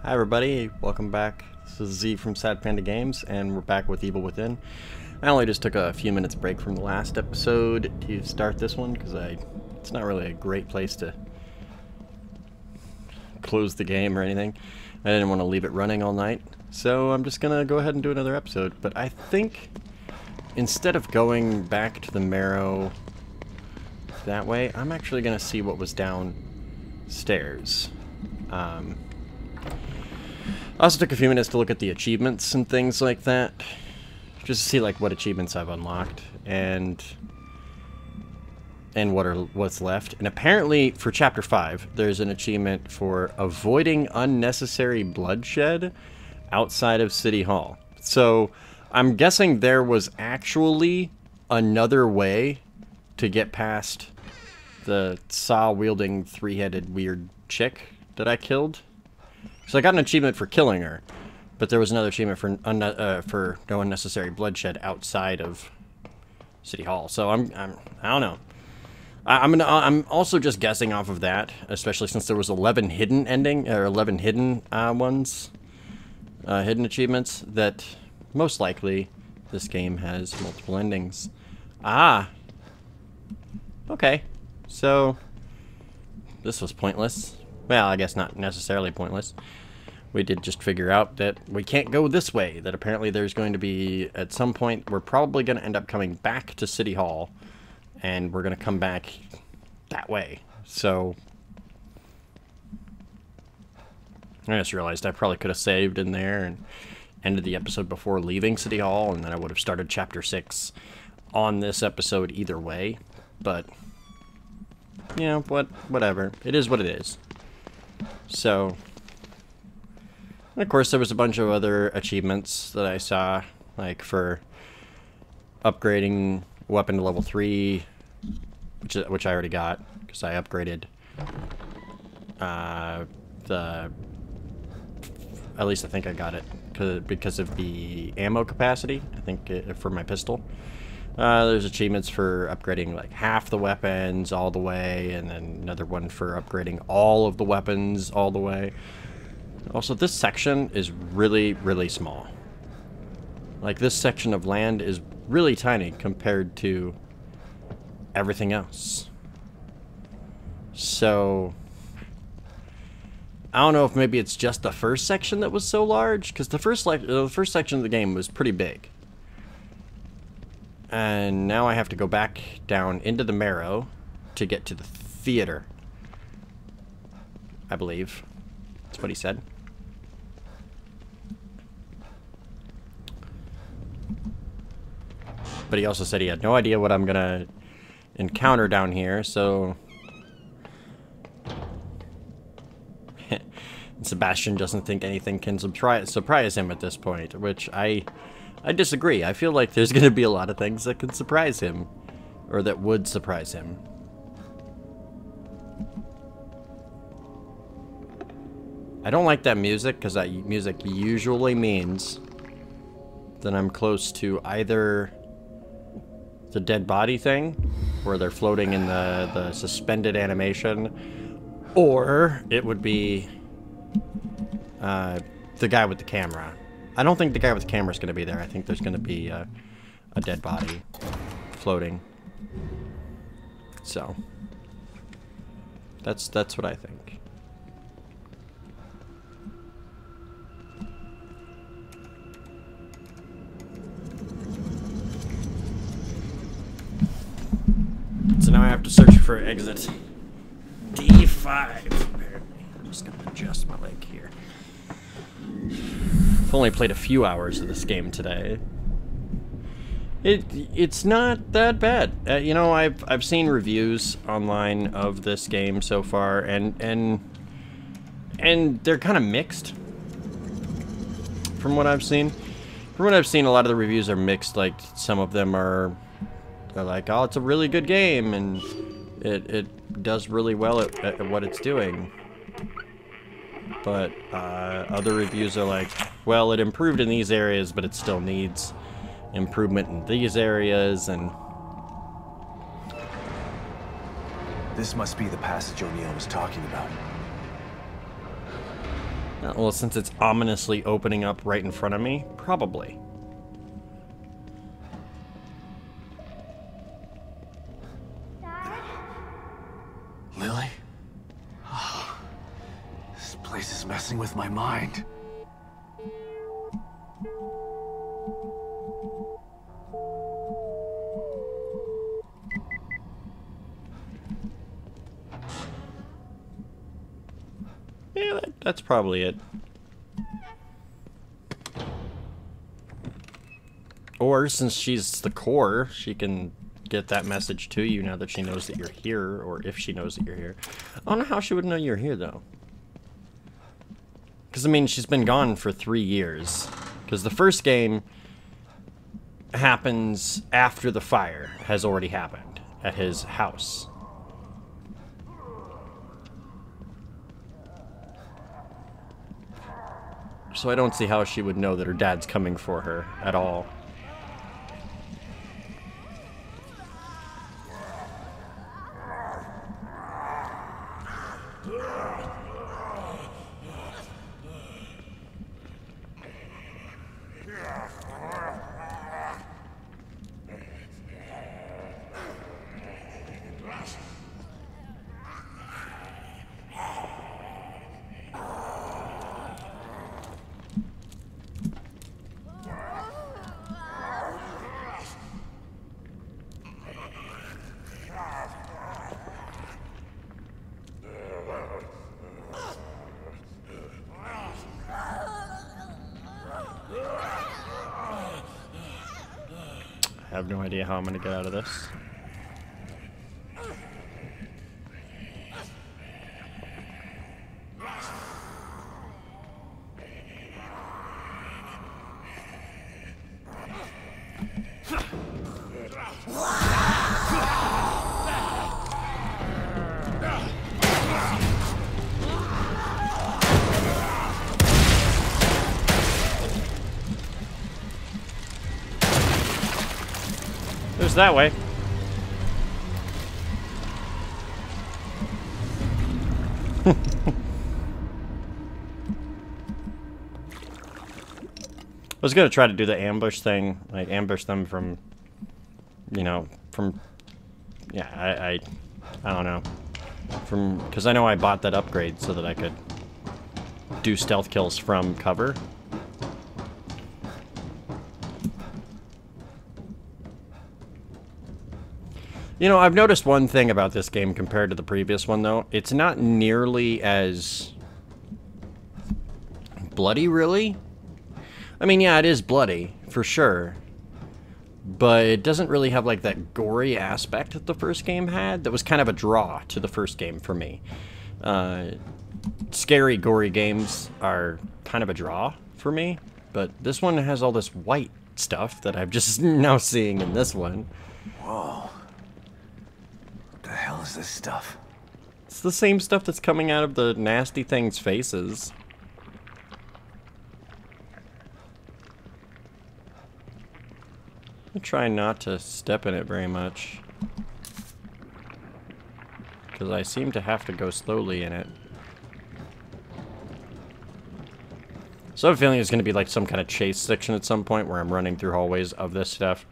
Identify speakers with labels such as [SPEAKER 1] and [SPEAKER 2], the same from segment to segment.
[SPEAKER 1] Hi everybody, welcome back. This is Z from Sad Panda Games, and we're back with Evil Within. I only just took a few minutes break from the last episode to start this one, because it's not really a great place to close the game or anything. I didn't want to leave it running all night, so I'm just going to go ahead and do another episode. But I think, instead of going back to the Marrow that way, I'm actually going to see what was downstairs. I also took a few minutes to look at the achievements and things like that, just to see like what achievements I've unlocked and what's left. And apparently for chapter 5 there's an achievement for avoiding unnecessary bloodshed outside of City Hall. So I'm guessing there was actually another way to get past the saw-wielding three-headed weird chick that I killed. So I got an achievement for killing her, but there was another achievement for no unnecessary bloodshed outside of City Hall. So I don't know. I'm also just guessing off of that, especially since there was 11 hidden hidden hidden achievements, that most likely this game has multiple endings. Ah. Okay. So this was pointless. Well, I guess not necessarily pointless. We did just figure out that we can't go this way, that apparently there's going to be, at some point, we're probably going to end up coming back to City Hall, and we're going to come back that way. So I just realized I probably could have saved in there and ended the episode before leaving City Hall, and then I would have started Chapter 6 on this episode either way. But, you know, whatever. It is what it is. So, and of course there was a bunch of other achievements that I saw, like for upgrading weapon to level 3, which I already got, because I upgraded at least I think I got it, because of the ammo capacity, I think, for my pistol. There's achievements for upgrading like half the weapons all the way, and then another one for upgrading all of the weapons all the way. Also, this section is really, really small. Like, this section of land is really tiny compared to everything else. So I don't know if maybe it's just the first section that was so large, because the first section of the game was pretty big. And now I have to go back down into the Marrow to get to the theater. I believe. That's what he said. But he also said he had no idea what I'm gonna encounter down here, so Sebastian doesn't think anything can surprise him at this point, which I disagree. I feel like there's going to be a lot of things that can surprise him, or that would surprise him. I don't like that music, because that music usually means that I'm close to either the dead body thing, where they're floating in the suspended animation, or it would be the guy with the camera. I don't think the guy with the camera is going to be there. I think there's going to be a dead body floating. So that's what I think. So now I have to search for exit D5. Apparently, I'm just going to adjust my leg here. I've only played a few hours of this game today. It's not that bad. You know, I've seen reviews online of this game so far, and they're kind of mixed. From what I've seen, a lot of the reviews are mixed. Like, some of them they're like, oh, it's a really good game, and it does really well at what it's doing. But other reviews are like, well, it improved in these areas, but it still needs improvement in these areas, and
[SPEAKER 2] this must be the passage O'Neill was talking about.
[SPEAKER 1] Well, since it's ominously opening up right in front of me, probably.
[SPEAKER 2] Lily? Oh, this place is messing with my mind.
[SPEAKER 1] Yeah, that's probably it. Or, since she's the core, she can get that message to you now that she knows that you're here, or if she knows that you're here. I don't know how she would know you're here, though. Because, I mean, she's been gone for 3 years. Because the first game happens after the fire has already happened at his house. So I don't see how she would know that her dad's coming for her at all. I have no idea how I'm going to get out of this. There's that way. I was gonna try to do the ambush thing, like ambush them from, you know, from, yeah, I don't know, from, because I know I bought that upgrade so that I could do stealth kills from cover. You know, I've noticed one thing about this game compared to the previous one, though. It's not nearly as bloody, really. I mean, yeah, it is bloody, for sure. But it doesn't really have, like, that gory aspect that the first game had. That was kind of a draw to the first game for me. Scary, gory games are kind of a draw for me. But this one has all this white stuff that I'm just now seeing in this one.
[SPEAKER 2] Whoa. What the hell is this stuff?
[SPEAKER 1] It's the same stuff that's coming out of the nasty things' faces. I try not to step in it very much, because I seem to have to go slowly in it. So I have a feeling it's going to be like some kind of chase section at some point where I'm running through hallways of this stuff,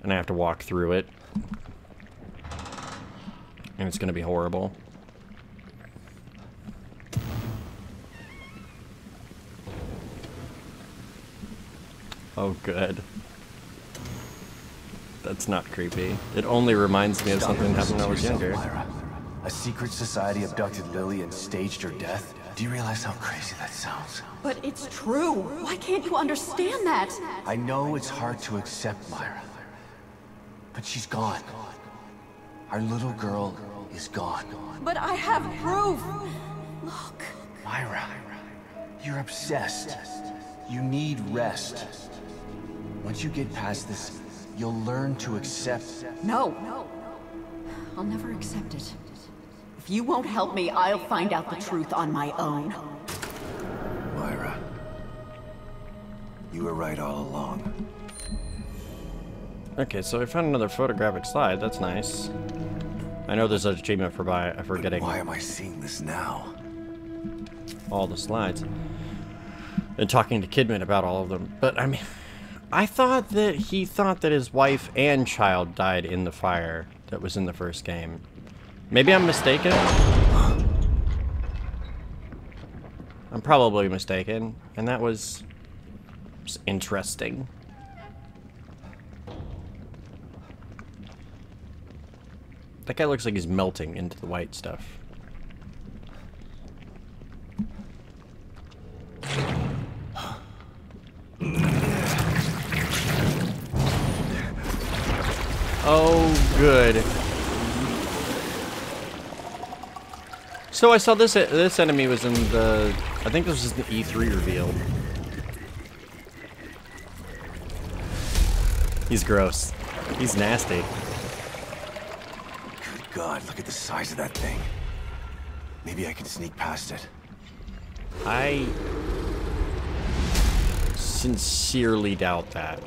[SPEAKER 1] and I have to walk through it. And it's going to be horrible. Oh, good. That's not creepy. It only reminds me of something that happened when I was younger.
[SPEAKER 2] Myra. A secret society abducted Lily and staged her death? Do you realize how crazy that sounds?
[SPEAKER 3] But it's true. Why can't you understand that?
[SPEAKER 2] I know it's hard to accept, Myra. But she's gone. Our little girl is gone.
[SPEAKER 3] But I have proof. Look.
[SPEAKER 2] Myra, you're obsessed. You need rest. Once you get past this, you'll learn to accept.
[SPEAKER 3] No. I'll never accept it. If you won't help me, I'll find out the truth on my own.
[SPEAKER 2] Myra, you were right all along.
[SPEAKER 1] Okay, so I found another photographic slide. That's nice. I know there's an achievement for getting
[SPEAKER 2] Why am I seeing this now?
[SPEAKER 1] all the slides. and talking to Kidman about all of them. But I mean, I thought that he thought that his wife and child died in the fire that was in the first game. Maybe I'm mistaken. I'm probably mistaken, and that was just interesting. That guy looks like he's melting into the white stuff. Oh, good. So I saw this enemy was in the... I think this was the E3 reveal. He's gross. He's nasty.
[SPEAKER 2] Good God, look at the size of that thing. Maybe I can sneak past it.
[SPEAKER 1] I sincerely doubt that.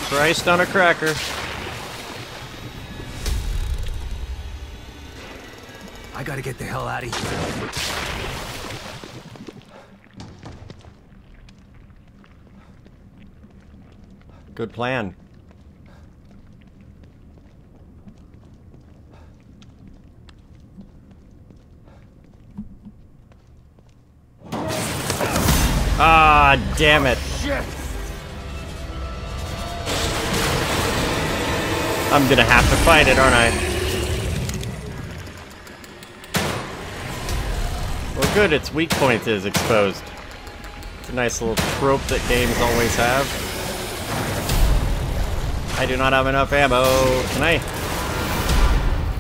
[SPEAKER 1] Christ on a cracker.
[SPEAKER 2] I gotta get the hell out of here.
[SPEAKER 1] Good plan. Ah, damn it.
[SPEAKER 2] Shit.
[SPEAKER 1] I'm gonna have to fight it, aren't I? Well, good, its weak point is exposed. It's a nice little trope that games always have. I do not have enough ammo.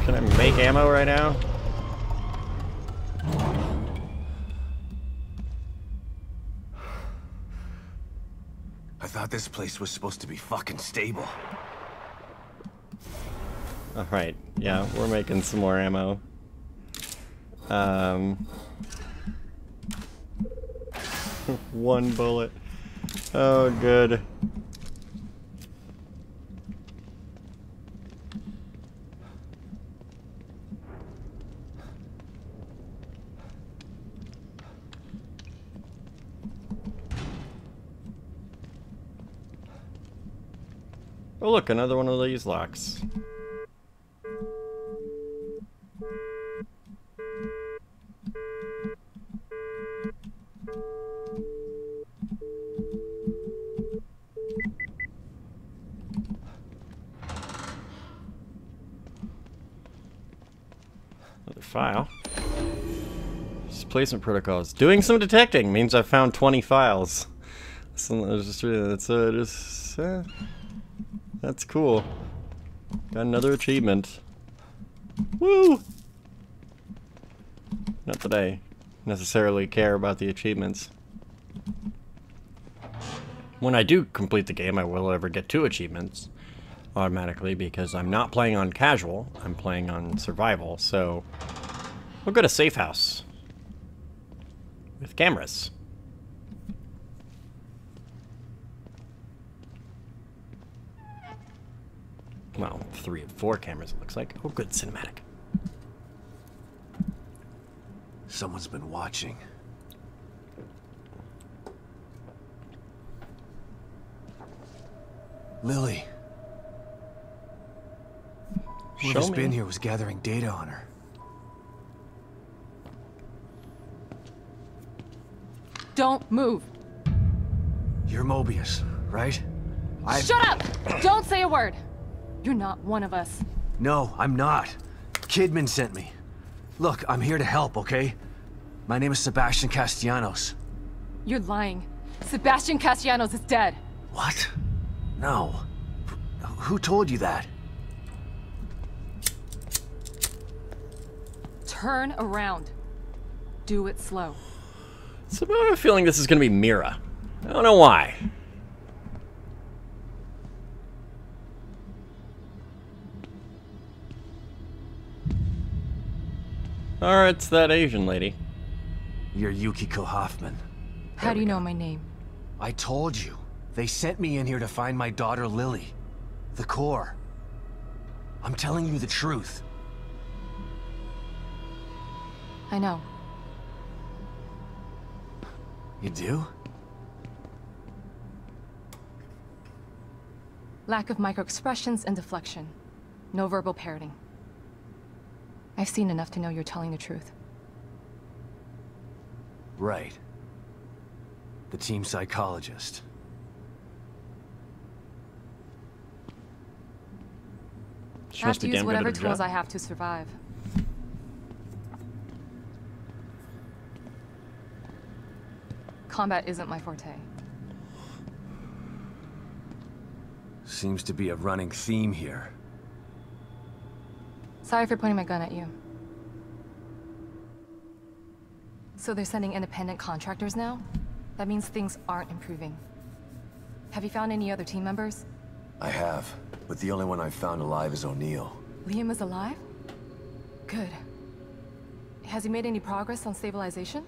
[SPEAKER 1] Can I make ammo right now?
[SPEAKER 2] I thought this place was supposed to be fucking stable.
[SPEAKER 1] Alright, yeah, we're making some more ammo. One bullet. Oh, good. Oh, look, another one of these locks. Another file. Displacement protocols. Doing some detecting means I've found 20 files. So that's cool. Got another achievement. Woo! Not that I necessarily care about the achievements. When I do complete the game, I will ever get 2 achievements automatically because I'm not playing on casual, I'm playing on survival, so we'll go to safe house with cameras. Well, 3 of 4 cameras, it looks like. Oh, good, cinematic.
[SPEAKER 2] Someone's been watching. Lily. Whoever's been here was gathering data on her.
[SPEAKER 4] Don't move.
[SPEAKER 2] You're Mobius, right?
[SPEAKER 4] Shut up! Don't say a word. You're not one of us.
[SPEAKER 2] No, I'm not. Kidman sent me. Look, I'm here to help, okay? My name is Sebastian Castellanos.
[SPEAKER 4] You're lying. Sebastian Castellanos is dead.
[SPEAKER 2] What? No. Who told you that?
[SPEAKER 4] Turn around. Do it slow.
[SPEAKER 1] So I have a feeling this is going to be Mira. I don't know why. Or it's that Asian lady.
[SPEAKER 2] You're Yukiko Hoffman.
[SPEAKER 4] How do you know my name?
[SPEAKER 2] I told you. They sent me in here to find my daughter Lily. The core. I'm telling you the truth.
[SPEAKER 4] I know.
[SPEAKER 2] You do?
[SPEAKER 4] Lack of microexpressions and deflection. No verbal parroting. I've seen enough to know you're telling the truth.
[SPEAKER 2] Right. The team psychologist.
[SPEAKER 1] She
[SPEAKER 4] I have
[SPEAKER 1] must
[SPEAKER 4] to
[SPEAKER 1] be
[SPEAKER 4] use
[SPEAKER 1] damn good at
[SPEAKER 4] whatever
[SPEAKER 1] her
[SPEAKER 4] tools
[SPEAKER 1] job.
[SPEAKER 4] I have to survive. Combat isn't my forte.
[SPEAKER 2] Seems to be a running theme here.
[SPEAKER 4] Sorry for pointing my gun at you. So they're sending independent contractors now? That means things aren't improving. Have you found any other team members?
[SPEAKER 2] I have, but the only one I've found alive is O'Neill.
[SPEAKER 4] Liam is alive? Good. Has he made any progress on stabilization?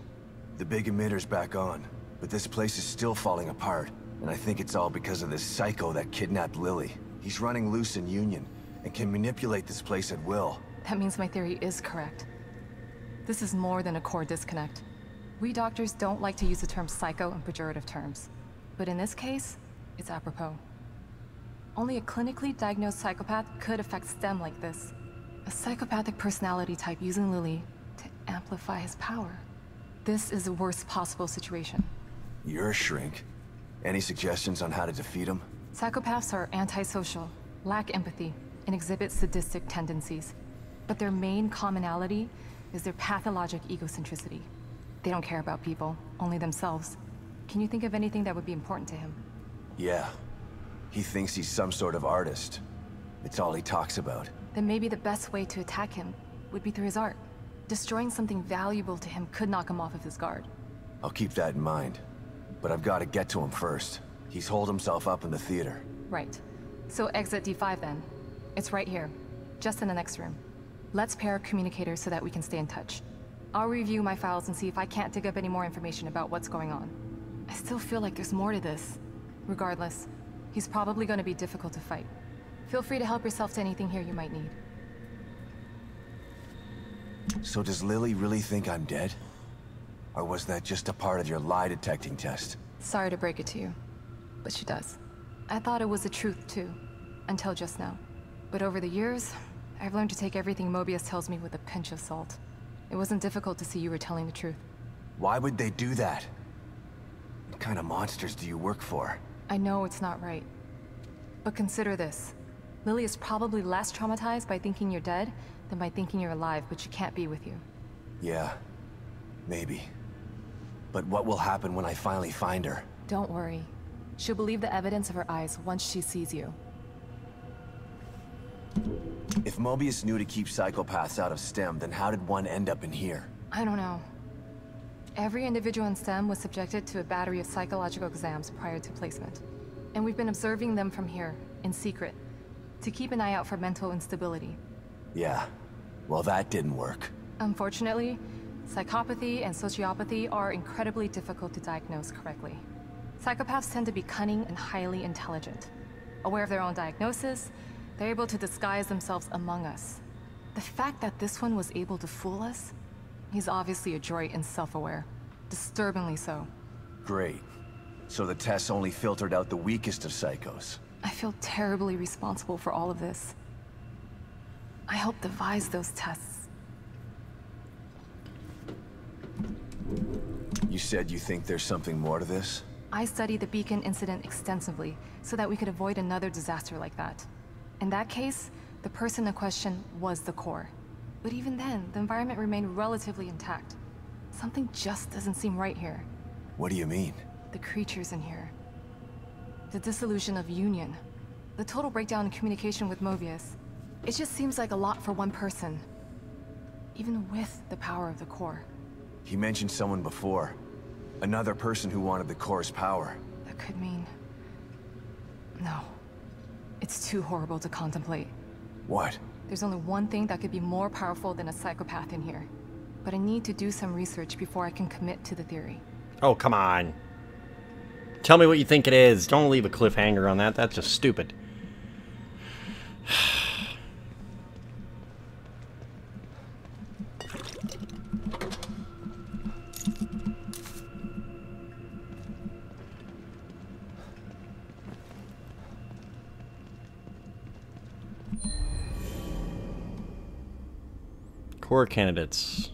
[SPEAKER 2] The big emitter's back on, but this place is still falling apart, and I think it's all because of this psycho that kidnapped Lily. He's running loose in Union, and can manipulate this place at will.
[SPEAKER 4] That means my theory is correct. This is more than a core disconnect. We doctors don't like to use the term psycho in pejorative terms, but in this case, it's apropos. Only a clinically diagnosed psychopath could affect STEM like this. A psychopathic personality type using Lily to amplify his power. This is the worst possible situation.
[SPEAKER 2] You're a shrink. Any suggestions on how to defeat him?
[SPEAKER 4] Psychopaths are antisocial, lack empathy, and exhibit sadistic tendencies. But their main commonality is their pathologic egocentricity. They don't care about people, only themselves. Can you think of anything that would be important to him?
[SPEAKER 2] Yeah. He thinks he's some sort of artist. It's all he talks about.
[SPEAKER 4] Then maybe the best way to attack him would be through his art. Destroying something valuable to him could knock him off of his guard.
[SPEAKER 2] I'll keep that in mind. But I've got to get to him first. He's holed himself up in the theater.
[SPEAKER 4] Right. So exit D5 then. It's right here, just in the next room. Let's pair communicators so that we can stay in touch. I'll review my files and see if I can't dig up any more information about what's going on. I still feel like there's more to this. Regardless, he's probably going to be difficult to fight. Feel free to help yourself to anything here you might need.
[SPEAKER 2] So does Lily really think I'm dead? Or was that just a part of your lie detecting test?
[SPEAKER 4] Sorry to break it to you, but she does. I thought it was the truth too, until just now. But over the years, I've learned to take everything Mobius tells me with a pinch of salt. It wasn't difficult to see you were telling the truth.
[SPEAKER 2] Why would they do that? What kind of monsters do you work for?
[SPEAKER 4] I know it's not right. But consider this. Lily is probably less traumatized by thinking you're dead than by thinking you're alive, but she can't be with you.
[SPEAKER 2] Yeah, maybe. But what will happen when I finally find her?
[SPEAKER 4] Don't worry. She'll believe the evidence of her eyes once she sees you.
[SPEAKER 2] If Mobius knew to keep psychopaths out of STEM, then how did one end up in here?
[SPEAKER 4] I don't know. Every individual in STEM was subjected to a battery of psychological exams prior to placement. And we've been observing them from here, in secret, to keep an eye out for mental instability.
[SPEAKER 2] Yeah, well that didn't work.
[SPEAKER 4] Unfortunately, psychopathy and sociopathy are incredibly difficult to diagnose correctly. Psychopaths tend to be cunning and highly intelligent. Aware of their own diagnosis, they're able to disguise themselves among us. The fact that this one was able to fool us, he's obviously adroit and self-aware. Disturbingly so.
[SPEAKER 2] Great. So the tests only filtered out the weakest of psychos.
[SPEAKER 4] I feel terribly responsible for all of this. I helped devise those tests.
[SPEAKER 2] You said you think there's something more to this?
[SPEAKER 4] I studied the Beacon incident extensively so that we could avoid another disaster like that. In that case, the person in question was the core. But even then, the environment remained relatively intact. Something just doesn't seem right here.
[SPEAKER 2] What do you mean?
[SPEAKER 4] The creatures in here. The dissolution of Union. The total breakdown in communication with Mobius. It just seems like a lot for one person. Even with the power of the core.
[SPEAKER 2] He mentioned someone before. Another person who wanted the core's power.
[SPEAKER 4] That could mean... No. It's too horrible to contemplate.
[SPEAKER 2] What?
[SPEAKER 4] There's only one thing that could be more powerful than a psychopath in here. but I need to do some research before I can commit to the theory.
[SPEAKER 1] Oh, come on. Tell me what you think it is. Don't leave a cliffhanger on that. That's just stupid. Core candidates.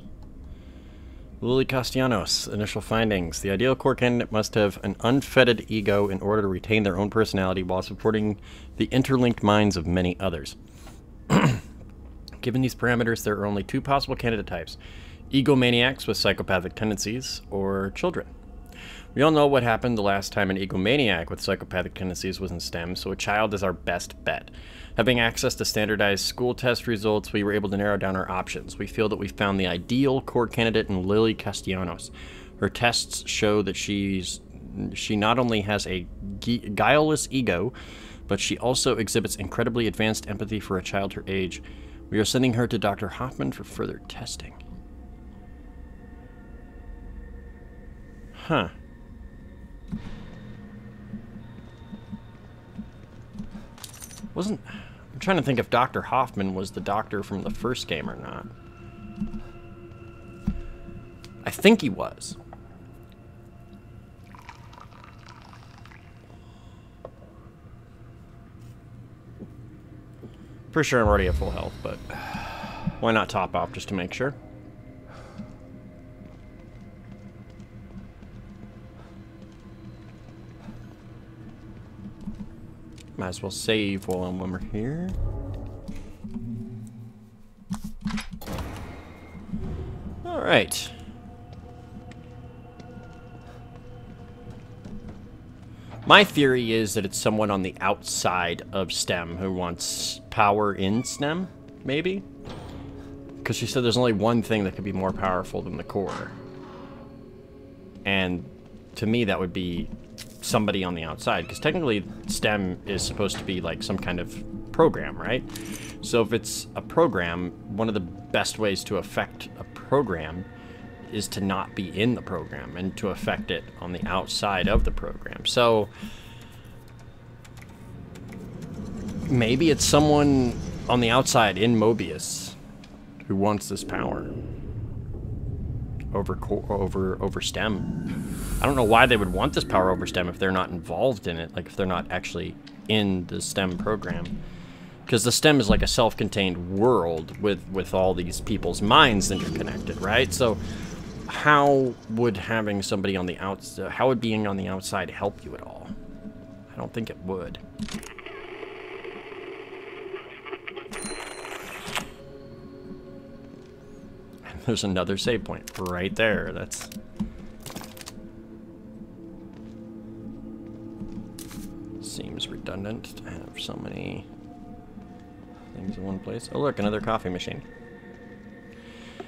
[SPEAKER 1] Lily Castellanos, initial findings. The ideal core candidate must have an unfettered ego in order to retain their own personality while supporting the interlinked minds of many others. Given these parameters, there are only two possible candidate types: egomaniacs with psychopathic tendencies, or children. We all know what happened the last time an egomaniac with psychopathic tendencies was in STEM, so a child is our best bet. Having access to standardized school test results, we were able to narrow down our options. We feel that we found the ideal core candidate in Lily Castellanos. Her tests show that she not only has a guileless ego, but she also exhibits incredibly advanced empathy for a child her age. We are sending her to Dr. Hoffman for further testing. Huh. I'm trying to think if Dr. Hoffman was the doctor from the first game or not. I think he was. For sure I'm already at full health, but why not top off just to make sure? Might as well save while we're here. Alright. My theory is that it's someone on the outside of STEM who wants power in STEM, maybe? Because she said there's only one thing that could be more powerful than the core. And to me that would be somebody on the outside, because technically STEM is supposed to be like some kind of program, right? So if it's a program, one of the best ways to affect a program is to not be in the program and to affect it on the outside of the program. So maybe it's someone on the outside in Mobius who wants this power over STEM. I don't know why they would want this power over STEM if they're not involved in it, like if they're not actually in the STEM program. Because the STEM is like a self-contained world with all these people's minds interconnected, right? So how would having somebody on the outside, how would being on the outside help you at all? I don't think it would. And there's another save point right there. That's... seems redundant to have so many things in one place. Oh look, another coffee machine.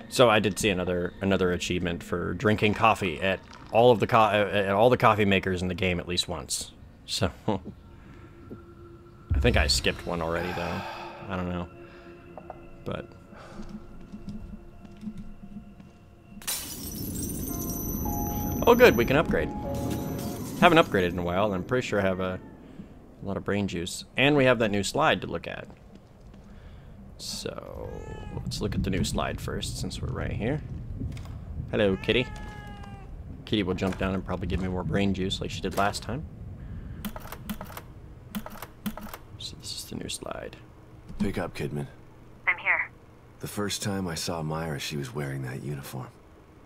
[SPEAKER 1] So I did see another achievement for drinking coffee at all of the coffee makers in the game at least once. So I think I skipped one already though. I don't know. But oh good, we can upgrade. Haven't upgraded in a while, and I'm pretty sure I have a lot of brain juice. And we have that new slide to look at. So, let's look at the new slide first, since we're right here. Hello, kitty. Kitty will jump down and probably give me more brain juice like she did last time. So this is the new slide.
[SPEAKER 2] Pick up, Kidman.
[SPEAKER 5] I'm here.
[SPEAKER 2] The first time I saw Myra, she was wearing that uniform.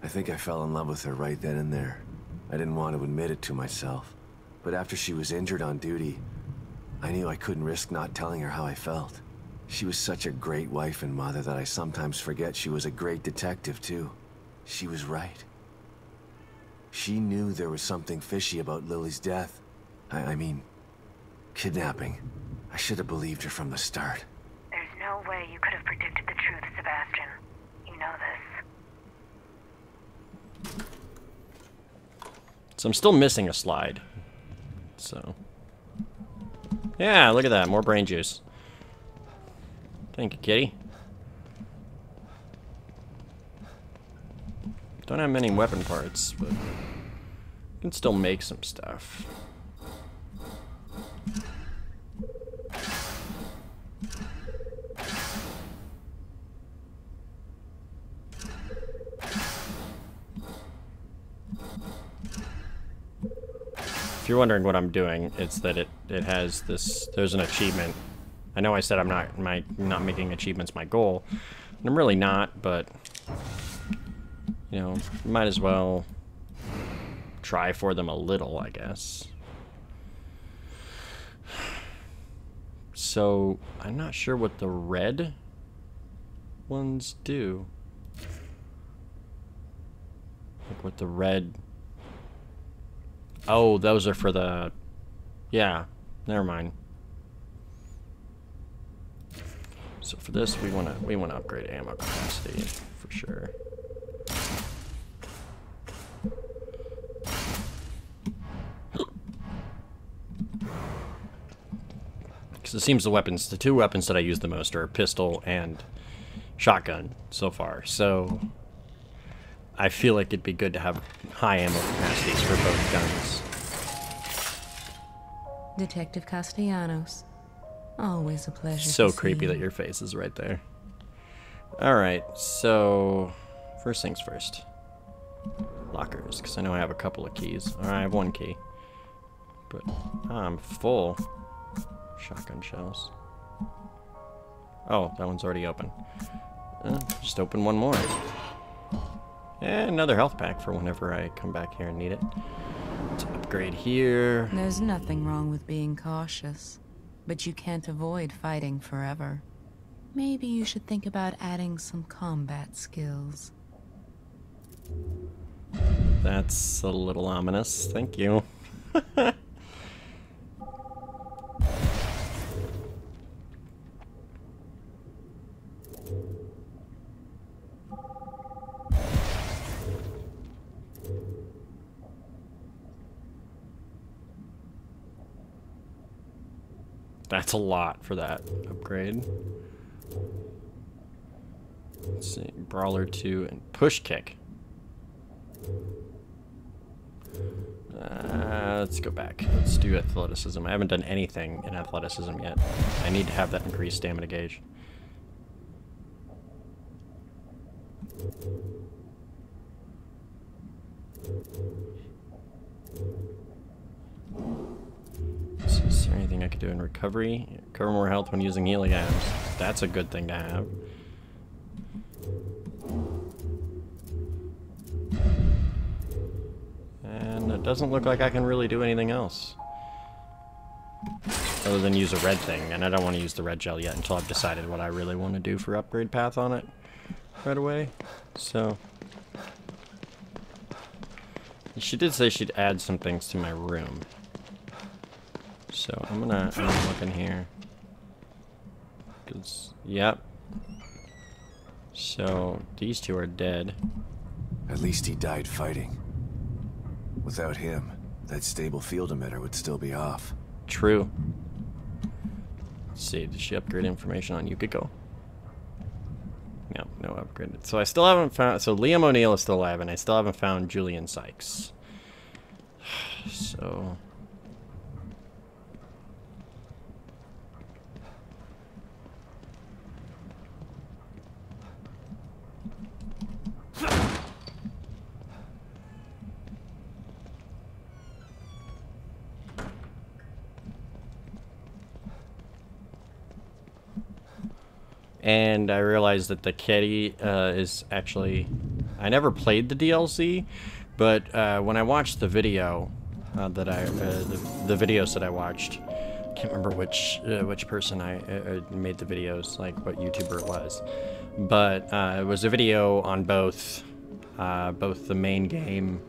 [SPEAKER 2] I think I fell in love with her right then and there. I didn't want to admit it to myself. But after she was injured on duty, I knew I couldn't risk not telling her how I felt. She was such a great wife and mother that I sometimes forget she was a great detective, too. She was right. She knew there was something fishy about Lily's death. I mean, kidnapping. I should have believed her from the start.
[SPEAKER 5] There's no way you could have predicted the truth, Sebastian. You know this.
[SPEAKER 1] So I'm still missing a slide. So yeah, look at that, more brain juice. Thank you, kitty. Don't have many weapon parts, but I can still make some stuff. If you're wondering what I'm doing, it's that it has this. There's an achievement. I know I said I'm not making achievements my goal, and I'm really not. But you know, might as well try for them a little, I guess. So I'm not sure what the red ones do. Like what the red. Oh, those are for the... Yeah, never mind. So for this, we wanna upgrade ammo capacity for sure. Because it seems the two weapons that I use the most are pistol and shotgun so far. So I feel like it'd be good to have high ammo capacities for both guns.
[SPEAKER 6] Detective Castellanos. Always a pleasure.
[SPEAKER 1] So creepy that your face is right there. Alright, so first things first. Lockers, because I know I have a couple of keys. Alright, I have one key. But I'm full. Shotgun shells. Oh, that one's already open. Just open one more. And another health pack for whenever I come back here and need it. Let's upgrade here.
[SPEAKER 6] There's nothing wrong with being cautious, but you can't avoid fighting forever. Maybe you should think about adding some combat skills.
[SPEAKER 1] That's a little ominous. Thank you. That's a lot for that upgrade. Let's see, Brawler 2 and Push Kick. Let's go back. Let's do athleticism. I haven't done anything in athleticism yet. I need to have that increased stamina gauge. Is there anything I could do in recovery? Recover more health when using healing items. That's a good thing to have. And it doesn't look like I can really do anything else. Other than use a red thing, and I don't want to use the red gel yet until I've decided what I really want to do for upgrade path on it right away. So she did say she'd add some things to my room. So I'm gonna look in here. 'Cause, yep. So these two are dead.
[SPEAKER 2] At least he died fighting. Without him, that stable field emitter would still be off.
[SPEAKER 1] True. Let's see, did she upgrade information on Yukiko? No, no upgraded. So I still haven't found... So Liam O'Neill is still alive, and I still haven't found Julian Sykes. So... And I realized that the kitty is actually... I never played the DLC, but when I watched the video that the videos that I watched, I can't remember which person I made the videos, like what YouTuber it was, but it was a video on both the main game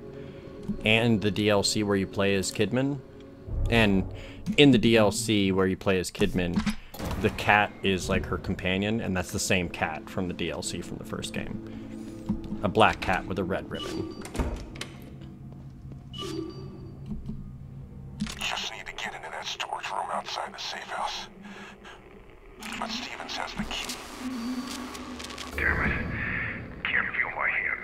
[SPEAKER 1] and the DLC where you play as Kidman. And in the DLC where you play as Kidman, the cat is like her companion, and that's the same cat from the DLC from the first game. A black cat with a red ribbon.
[SPEAKER 7] Just need to get into that storage room outside the safe house. But Stevens has the key. Damn it. Can't feel my hand.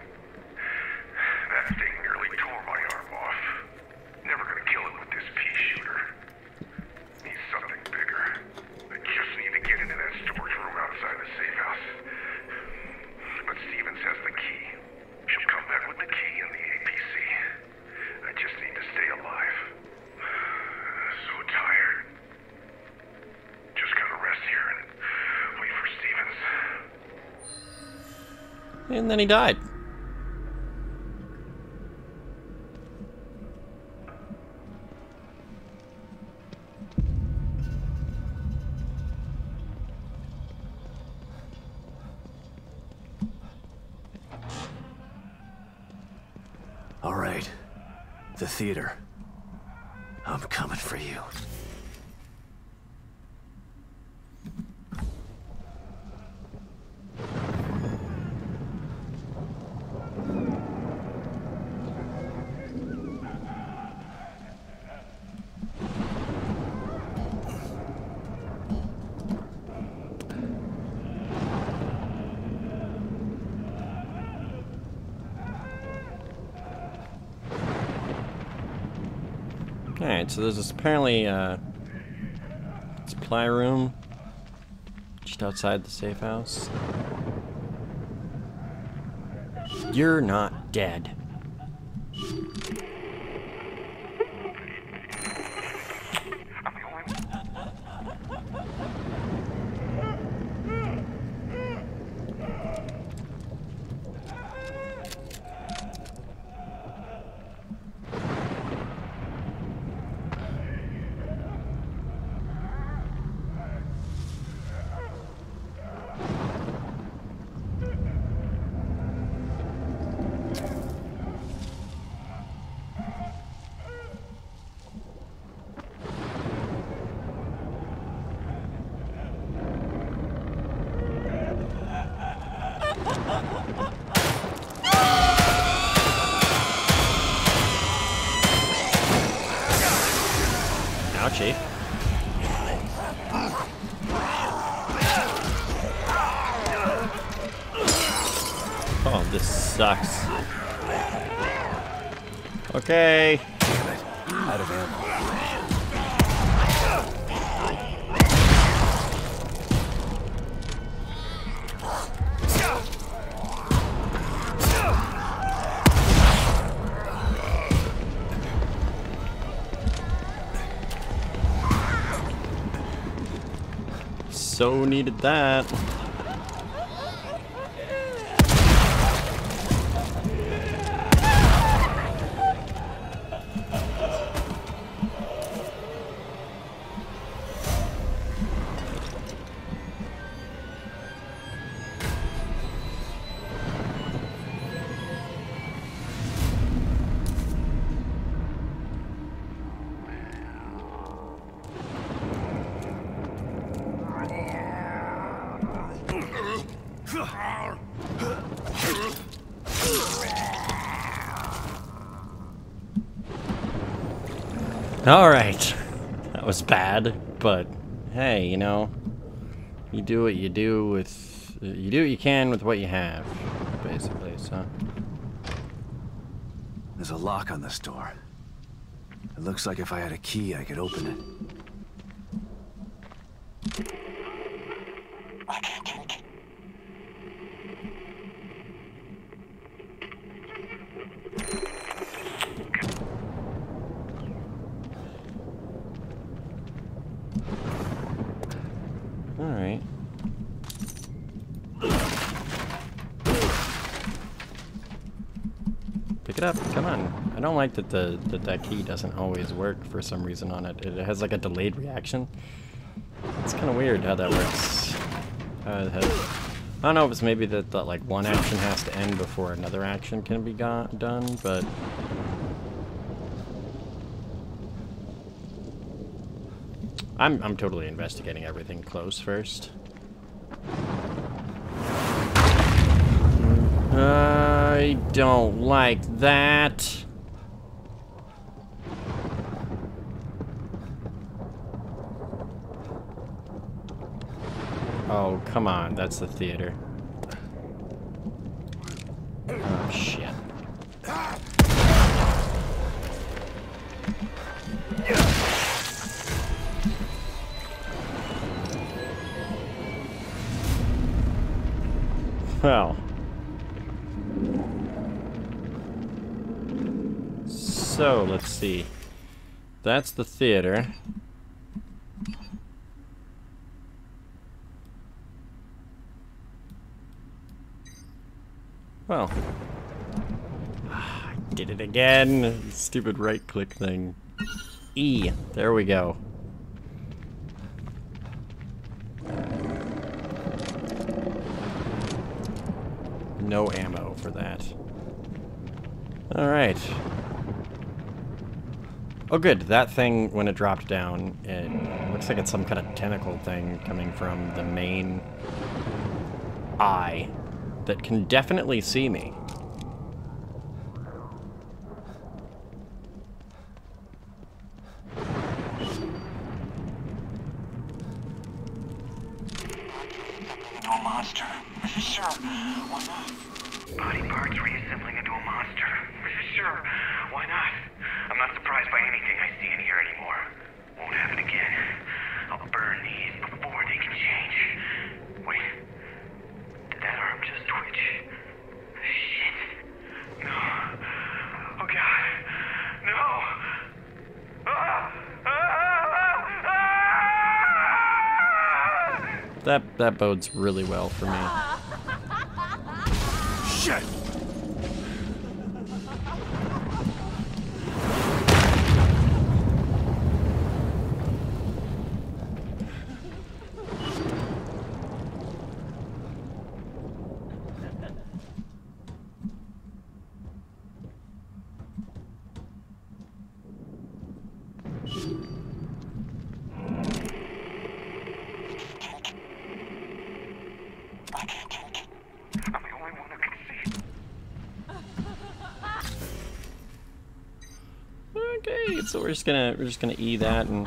[SPEAKER 1] And then he died.
[SPEAKER 2] All right. The theater. I'm coming for you.
[SPEAKER 1] Alright, so there's this apparently supply room just outside the safe house. You're not dead. Ouchie. Oh, this sucks. Okay.
[SPEAKER 2] Damn it. Out of ammo.
[SPEAKER 1] So needed that. Alright. That was bad, but hey, you know, you do what you do with... You do what you can with what you have, basically, so...
[SPEAKER 2] There's a lock on this door. It looks like if I had a key, I could open it.
[SPEAKER 7] I can't take it.
[SPEAKER 1] Alright. Pick it up, come on. I don't like that that key doesn't always work for some reason on it. It has like a delayed reaction. It's kind of weird how that works. I don't know if it's maybe that like one action has to end before another action can be done, but... I'm totally investigating everything close first. I don't like that. Oh, come on, that's the theater. Oh, shit. Well. So, let's see. That's the theater. Well. I did it again. Stupid right-click thing. E. There we go. No ammo for that. Alright. Oh good, that thing, when it dropped down, it looks like it's some kind of tentacle thing coming from the main eye that can definitely see me.
[SPEAKER 7] Into a monster. Are you sure? Why not? Body parts reassembling into a monster. Are you sure? Why not? I'm not surprised by anything I see in here anymore. Won't happen again. I'll burn these before they can change. Wait. Did that arm just twitch? Shit. No. Oh god. No.
[SPEAKER 1] That bodes really well for me.
[SPEAKER 2] Shit!
[SPEAKER 7] I'm the only one who can see.
[SPEAKER 1] Okay, so we're just gonna E that and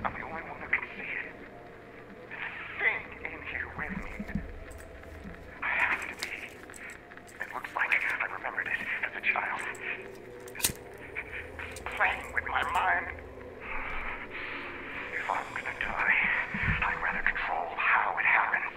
[SPEAKER 7] I'm the only one who can see it. Think in here with me. I have to be. It looks like I remembered it as a child. Playing with my mind. If I'm gonna die, I'd rather control how it happens.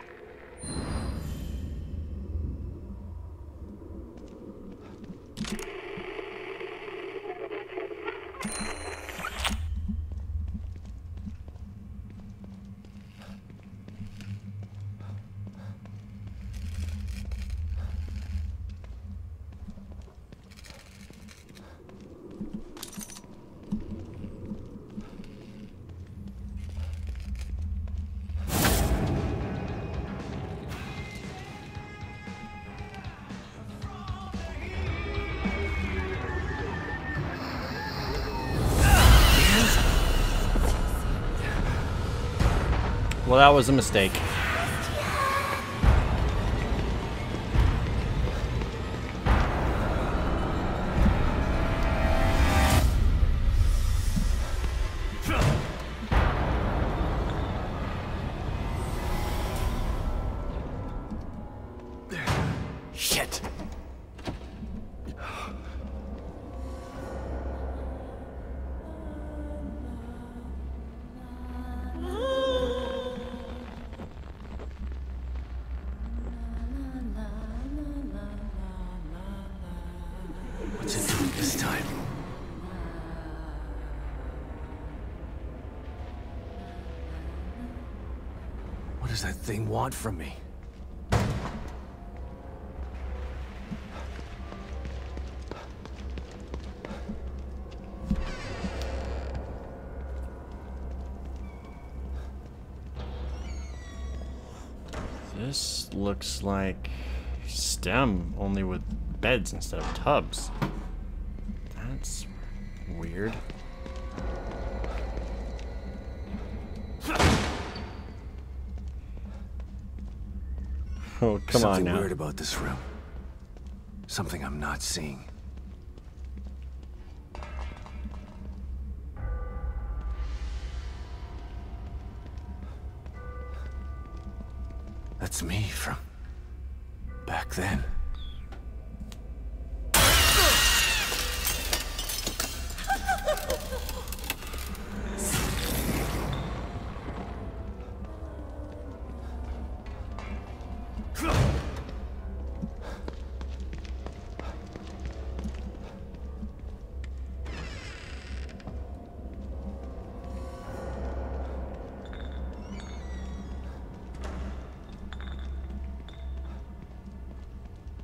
[SPEAKER 1] well, that was a mistake.
[SPEAKER 2] Shit! What's it doing this time? What does that thing want from me?
[SPEAKER 1] This looks like STEM, only with beds instead of tubs. That's weird. Oh, come on
[SPEAKER 2] Something
[SPEAKER 1] now.
[SPEAKER 2] weird about this room. Something I'm not seeing. That's me from back then.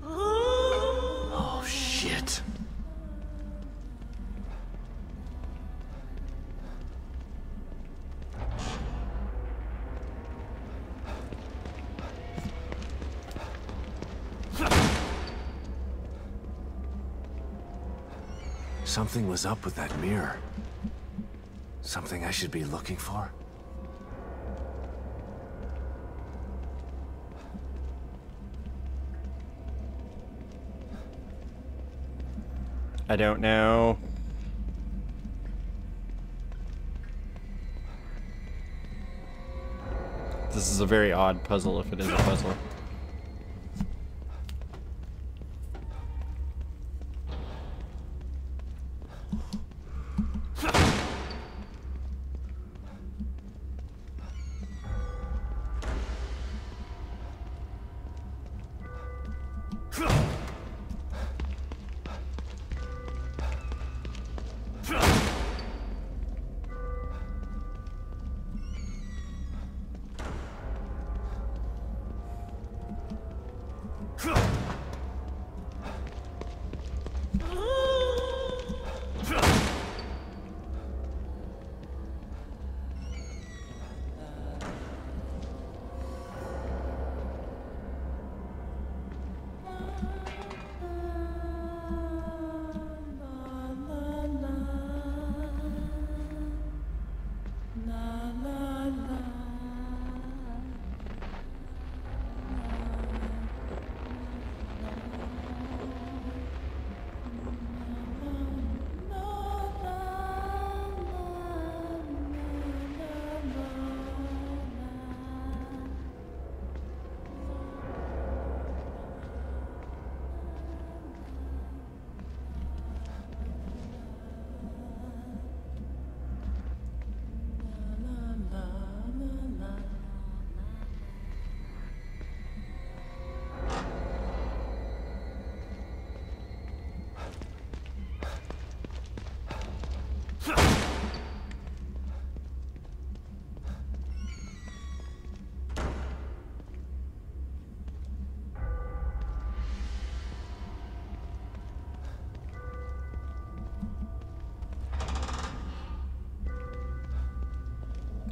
[SPEAKER 2] Oh, shit. Something was up with that mirror. Something I should be looking for?
[SPEAKER 1] I don't know. This is a very odd puzzle if it is a puzzle.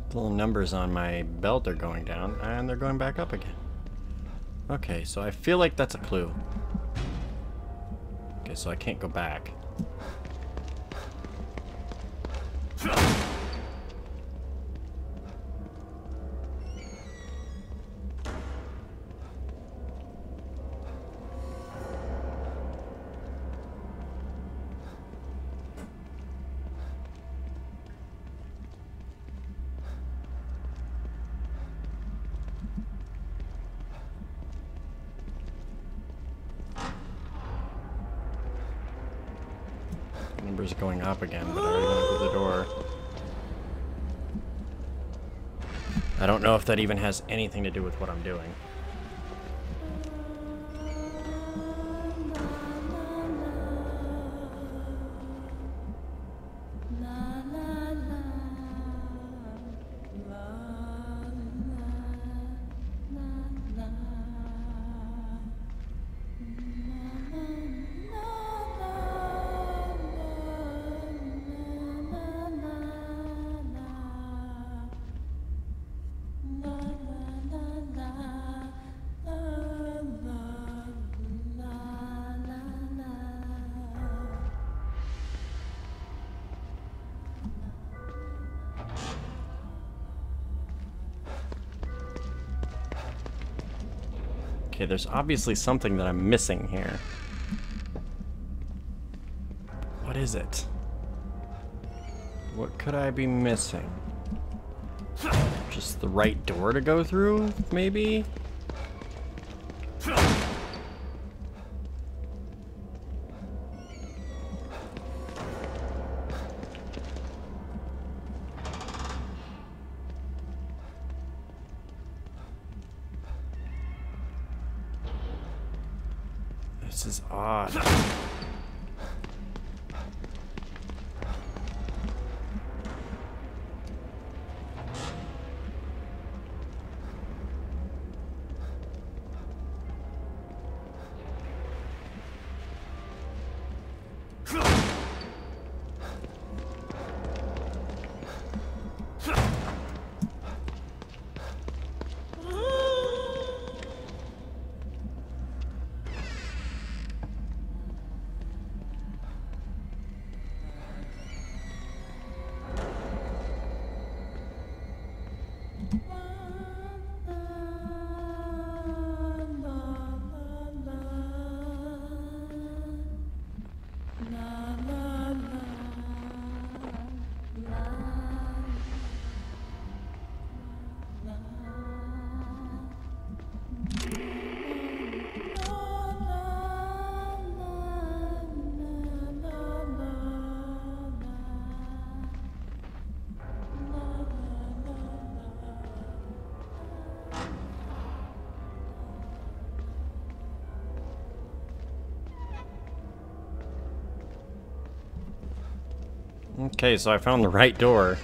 [SPEAKER 1] The little numbers on my belt are going down, and they're going back up again. Okay, so I feel like that's a clue. Okay, so I can't go back. Numbers going up again, but I already went through the door. I don't know if that even has anything to do with what I'm doing. Okay, there's obviously something that I'm missing here. What is it? What could I be missing? Just the right door to go through, maybe? This is odd. Okay, so I found the right door.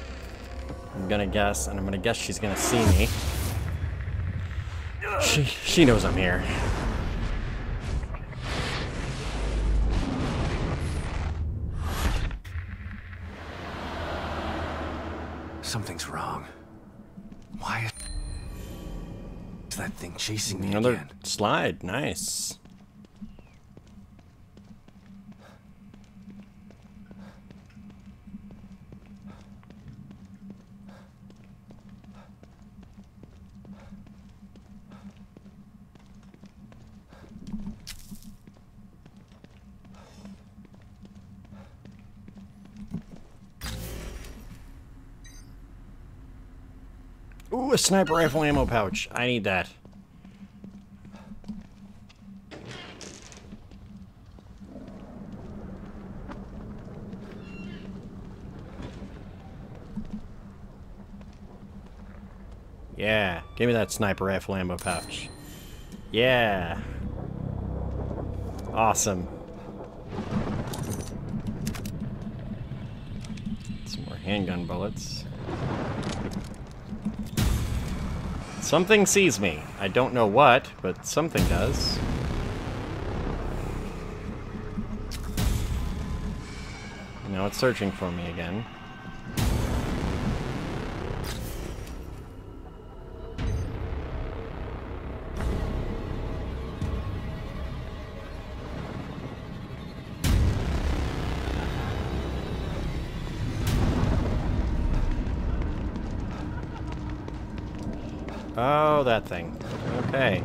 [SPEAKER 1] I'm gonna guess, and I'm gonna guess she's gonna see me. She knows I'm here.
[SPEAKER 2] Something's wrong. Why is that thing chasing me
[SPEAKER 1] Another
[SPEAKER 2] again?
[SPEAKER 1] slide, nice. Ooh, a sniper rifle ammo pouch. I need that. Yeah, give me that sniper rifle ammo pouch. Yeah. Awesome. Some more handgun bullets. Something sees me. I don't know what, but something does. Now it's searching for me again. Oh, that thing. Okay.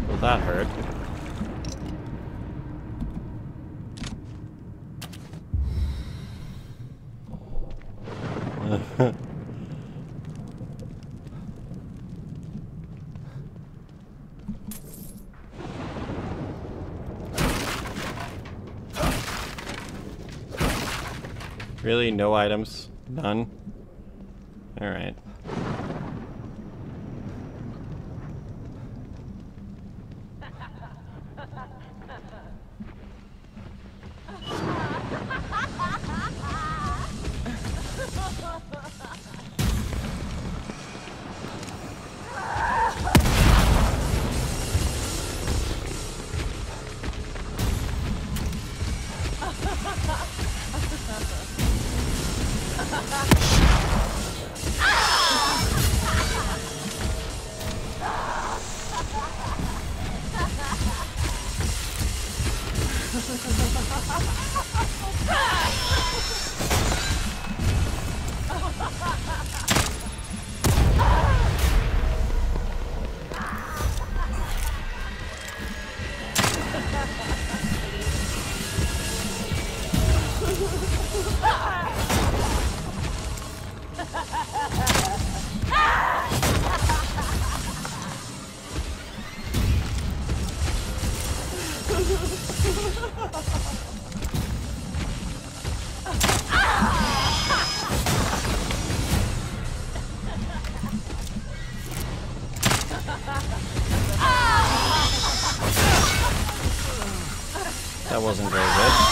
[SPEAKER 1] Well, that hurt. Really? No items? None? Alright. That wasn't very good.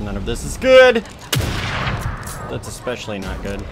[SPEAKER 1] None of this is good. That's especially not good.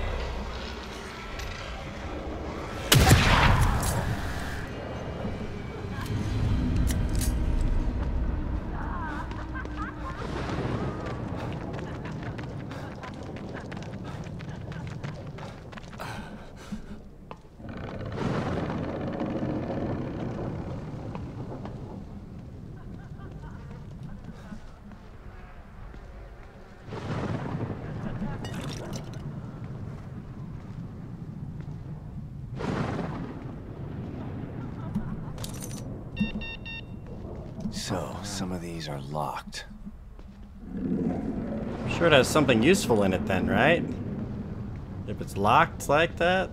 [SPEAKER 2] So, some of these are locked.
[SPEAKER 1] I'm sure it has something useful in it then, right? If it's locked like that.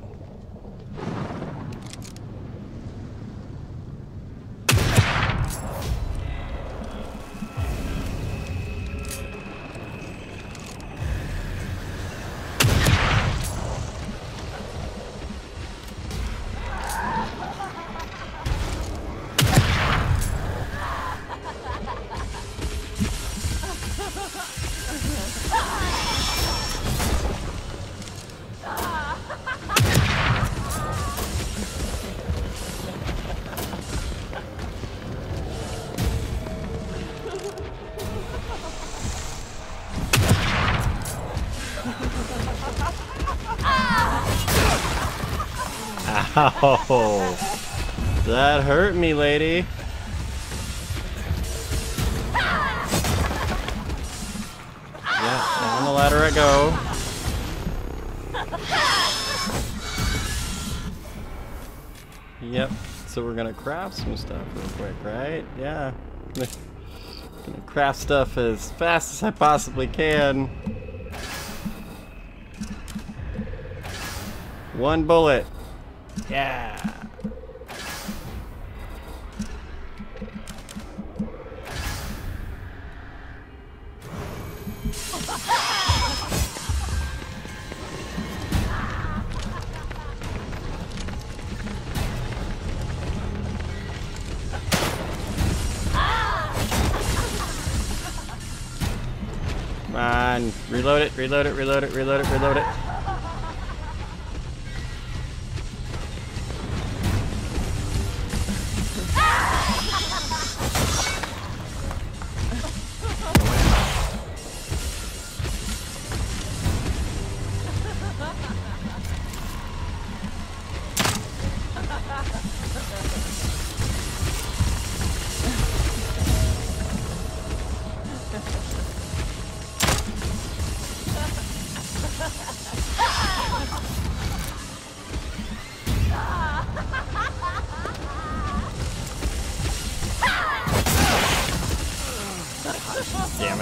[SPEAKER 1] Ow! That hurt me, lady. Yeah, down the ladder I go. Yep, so we're gonna craft some stuff real quick, right? Yeah. Gonna craft stuff as fast as I possibly can. One bullet. Yeah. Come on. Reload it, reload it, reload it, reload it, reload it.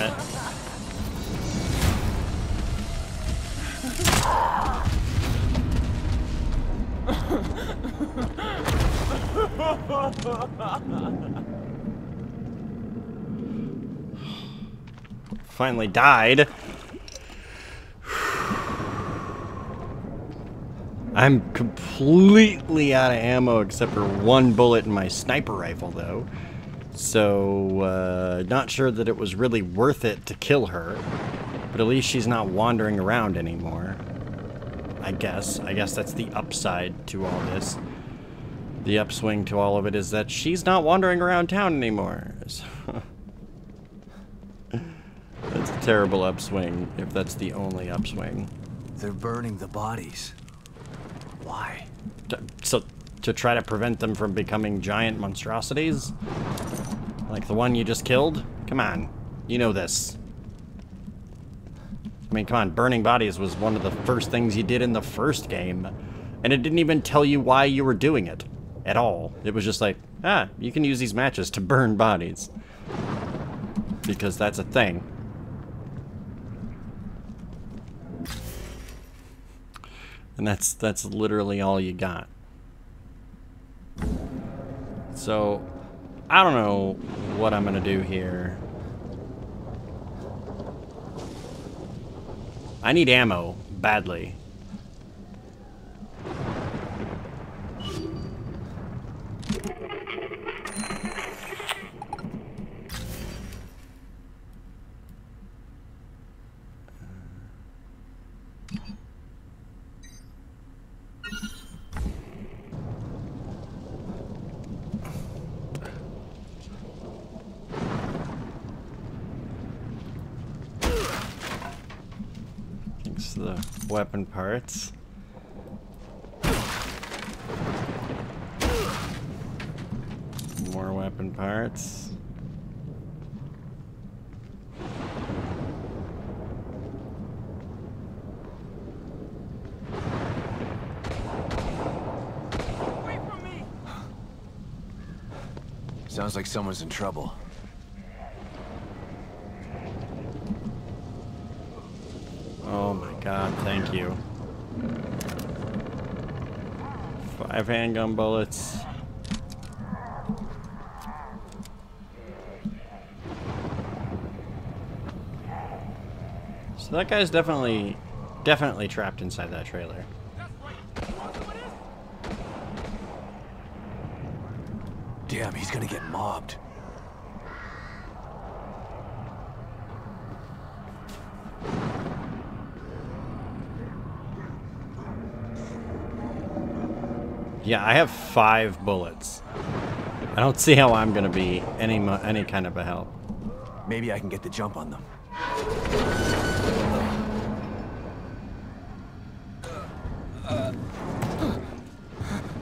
[SPEAKER 1] it. Finally died. I'm completely out of ammo except for one bullet in my sniper rifle, though. So, not sure that it was really worth it to kill her. But at least she's not wandering around anymore. I guess. I guess that's the upside to all this. The upswing to all of it is that she's not wandering around town anymore. So that's a terrible upswing, if that's the only upswing.
[SPEAKER 2] They're burning the bodies. Why?
[SPEAKER 1] To try to prevent them from becoming giant monstrosities? Like the one you just killed? Come on. You know this. I mean, come on. Burning bodies was one of the first things you did in the first game. And it didn't even tell you why you were doing it. At all. It was just like, you can use these matches to burn bodies. Because that's a thing. And that's literally all you got. So, I don't know what I'm gonna do here. I need ammo, badly. The weapon parts. More weapon parts.
[SPEAKER 7] Wait from me!
[SPEAKER 2] Sounds like someone's in trouble.
[SPEAKER 1] Oh my god, thank you. 5 handgun bullets. So that guy's definitely trapped inside that trailer.
[SPEAKER 2] Damn, he's gonna get mobbed.
[SPEAKER 1] Yeah, I have 5 bullets. I don't see how I'm gonna be any kind of a help.
[SPEAKER 2] Maybe I can get the jump on them.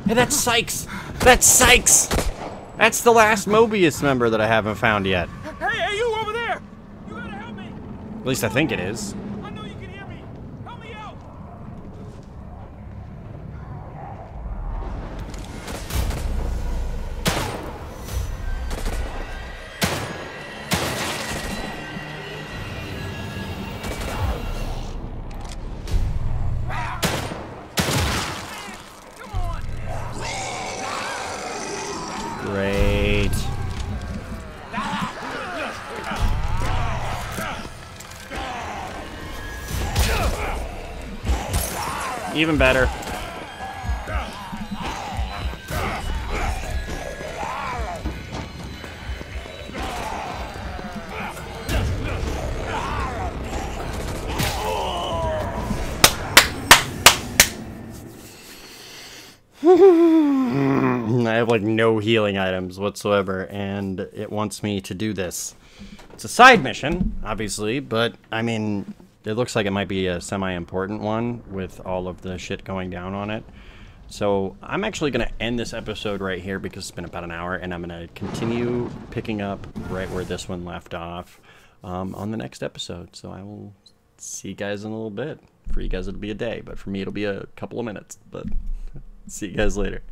[SPEAKER 1] Hey, that's Sykes! That's Sykes! That's the last Mobius member that I haven't found yet.
[SPEAKER 7] Hey, you over there! You gotta help me!
[SPEAKER 1] At least I think it is.
[SPEAKER 7] I know you can hear me! Help me out!
[SPEAKER 1] Great. Even better. I have like no healing items whatsoever, and it wants me to do this. It's a side mission, obviously, but I mean, it looks like it might be a semi-important one with all of the shit going down on it. So I'm actually going to end this episode right here because it's been about an hour, and I'm going to continue picking up right where this one left off on the next episode. So I will see you guys in a little bit. For you guys, it'll be a day, but for me, it'll be a couple of minutes. But see you guys later.